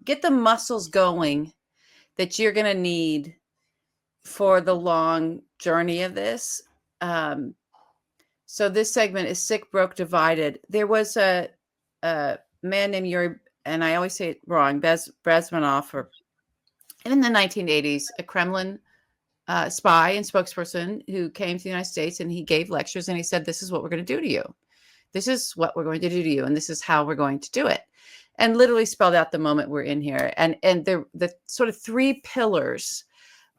get the muscles going that you're going to need for the long journey of this. So this segment is Sick, Broke, Divided. There was a man named Yuri, and I always say it wrong, Bezmenov, or in the 1980s, a Kremlin spy and spokesperson who came to the United States, and he gave lectures, and he said, this is what we're going to do to you. This is what we're going to do to you, and this is how we're going to do it. And literally spelled out the moment we're in here. And the sort of three pillars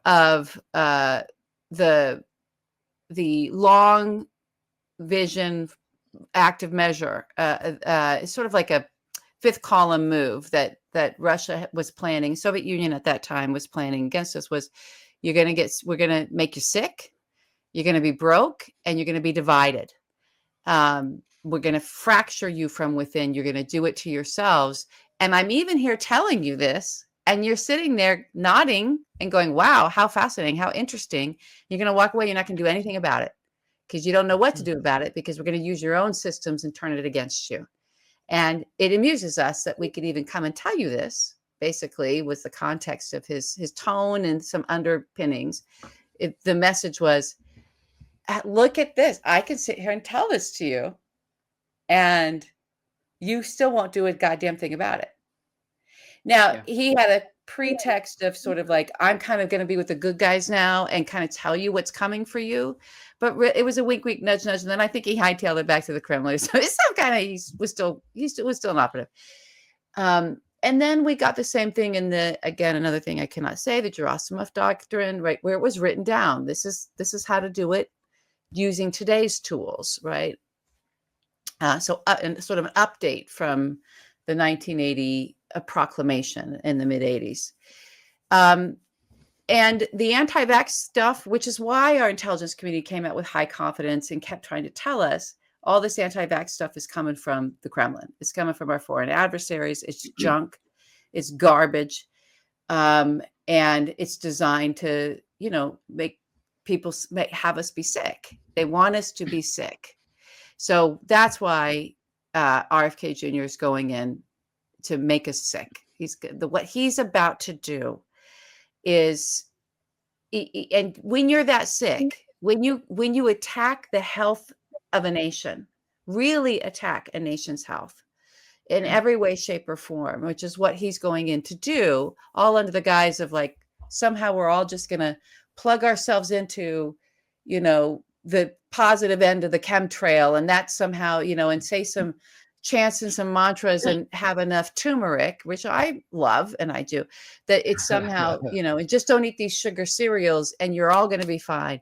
of the long vision active measure is sort of like a fifth column move that Russia was planning. Soviet Union at that time was planning against us. Was we're going to make you sick, you're going to be broke, and you're going to be divided. We're going to fracture you from within. You're going to do it to yourselves. And I'm even here telling you this, and you're sitting there nodding and going, wow, how fascinating, how interesting. You're going to walk away. You're not going to do anything about it because you don't know what to do about it, because we're going to use your own systems and turn it against you. And it amuses us that we could even come and tell you this, basically, was the context of his tone and some underpinnings. The message was, look at this. I can sit here and tell this to you, and you still won't do a goddamn thing about it. Now, he had a pretext of sort of like, I'm kind of going to be with the good guys now and kind of tell you what's coming for you. But it was a wink, wink, nudge, nudge. And then I think he hightailed it back to the Kremlin. So it's some kind of, he was still an operative. And then we got the same thing in again, another thing I cannot say, the Gerasimov doctrine, right, where it was written down. This is how to do it using today's tools, right? And sort of an update from the 1980 proclamation in the mid 80s. And the anti-vax stuff, which is why our intelligence community came out with high confidence and kept trying to tell us all this anti-vax stuff is coming from the Kremlin. It's coming from our foreign adversaries. It's junk. It's garbage. And it's designed to, make people have us be sick. They want us to be sick. So that's why RFK Jr. is going in to make us sick. What he's about to do is, and when you're that sick, when you attack the health of a nation, really attack a nation's health in every way, shape, or form, which is what he's going in to do, all under the guise of like, somehow we're all just going to plug ourselves into, the positive end of the chemtrail, and that somehow, and say some chants and some mantras and have enough turmeric, which I love, and I do, that it's somehow, and just don't eat these sugar cereals and you're all going to be fine.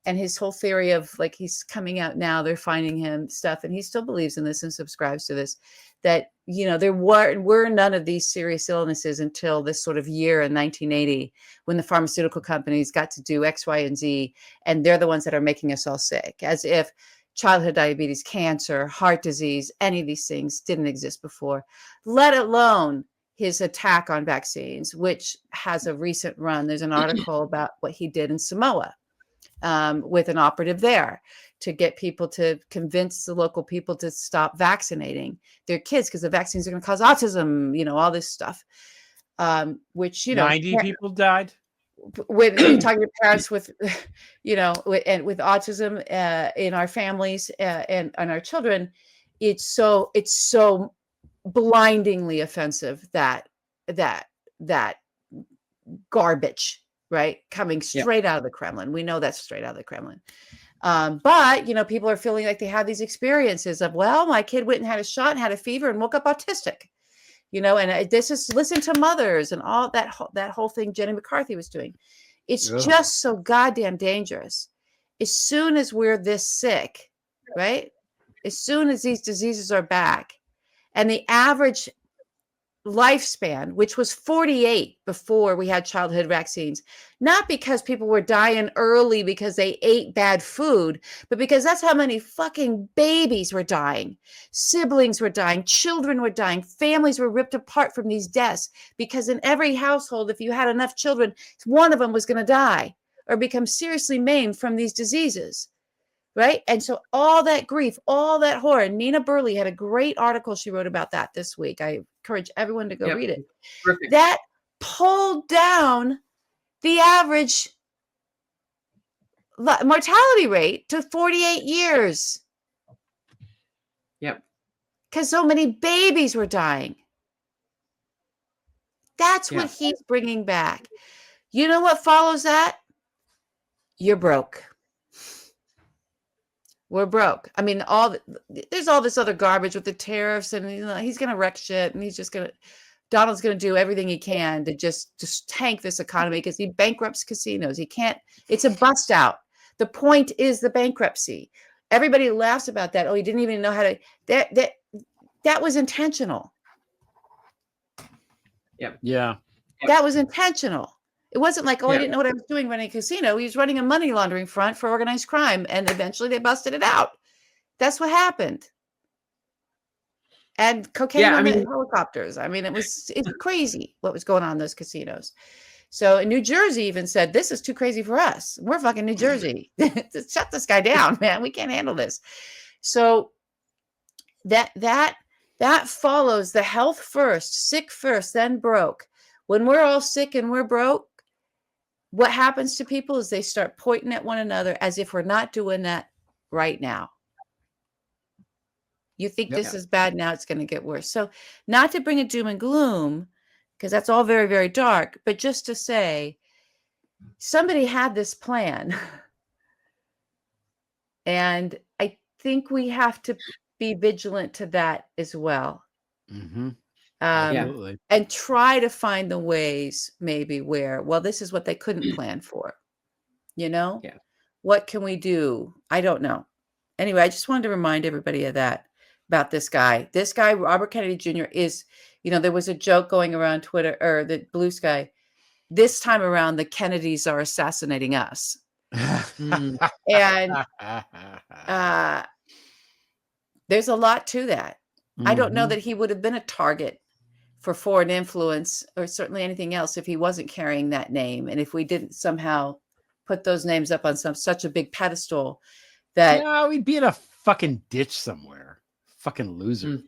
And his whole theory of like, he's coming out now, they're finding him stuff, and he still believes in this and subscribes to this, that, there were none of these serious illnesses until this sort of year in 1980, when the pharmaceutical companies got to do X, Y, and Z, and they're the ones that are making us all sick, as if childhood diabetes, cancer, heart disease, any of these things didn't exist before, let alone his attack on vaccines, which has a recent run. There's an article about what he did in Samoa with an operative there to get people to convince the local people to stop vaccinating their kids because the vaccines are going to cause autism, all this stuff, which, 90 people died. When you talk to your parents with, and with autism in our families and our children, it's so blindingly offensive that garbage, right, coming straight out of the Kremlin. We know that's straight out of the Kremlin. But people are feeling like they have these experiences of, well, my kid went and had a shot and had a fever and woke up autistic. And this is listen to mothers and all that whole thing Jenny McCarthy was doing. It's just so goddamn dangerous. As soon as we're this sick, right? As soon as these diseases are back, and the average lifespan, which was 48 before we had childhood vaccines, not because people were dying early because they ate bad food, but because that's how many fucking babies were dying. Siblings were dying, children were dying, families were ripped apart from these deaths, because in every household, if you had enough children, one of them was going to die or become seriously maimed from these diseases, right? And so all that grief, all that horror. Nina Burleigh had a great article she wrote about that this week. I encourage everyone to go read it. Perfect. That pulled down the average mortality rate to 48 years. Yep. Because so many babies were dying. That's what he's bringing back. You know what follows that? You're broke. We're broke. I mean, there's all this other garbage with the tariffs, and he's going to wreck shit, and Donald's going to do everything he can to just tank this economy because he bankrupts casinos. He can't. It's a bust out. The point is the bankruptcy. Everybody laughs about that. Oh, he didn't even know how to. That was intentional. Yeah. That was intentional. It wasn't like, I didn't know what I was doing running a casino. He was running a money laundering front for organized crime, and eventually they busted it out. That's what happened. And cocaine on the helicopters. I mean, it's crazy what was going on in those casinos. So in New Jersey even said, this is too crazy for us. We're fucking New Jersey. Shut this guy down, man. We can't handle this. So that follows the health first, sick first, then broke. When we're all sick and we're broke, what happens to people is they start pointing at one another as if we're not doing that right now. You think this is bad, now it's going to get worse. So not to bring a doom and gloom, because that's all very, very dark, but just to say, somebody had this plan. And I think we have to be vigilant to that as well. Mm-hmm. Absolutely. And try to find the ways maybe where, well, this is what they couldn't plan for. What can we do? I don't know. Anyway, I just wanted to remind everybody of that, about this guy. This guy, Robert Kennedy Jr. is, there was a joke going around Twitter or the Bluesky. This time around, the Kennedys are assassinating us. And there's a lot to that. I don't know that he would have been a target for foreign influence or certainly anything else if he wasn't carrying that name. And if we didn't somehow put those names up on such a big pedestal that... Yeah, we'd be in a fucking ditch somewhere. Fucking loser.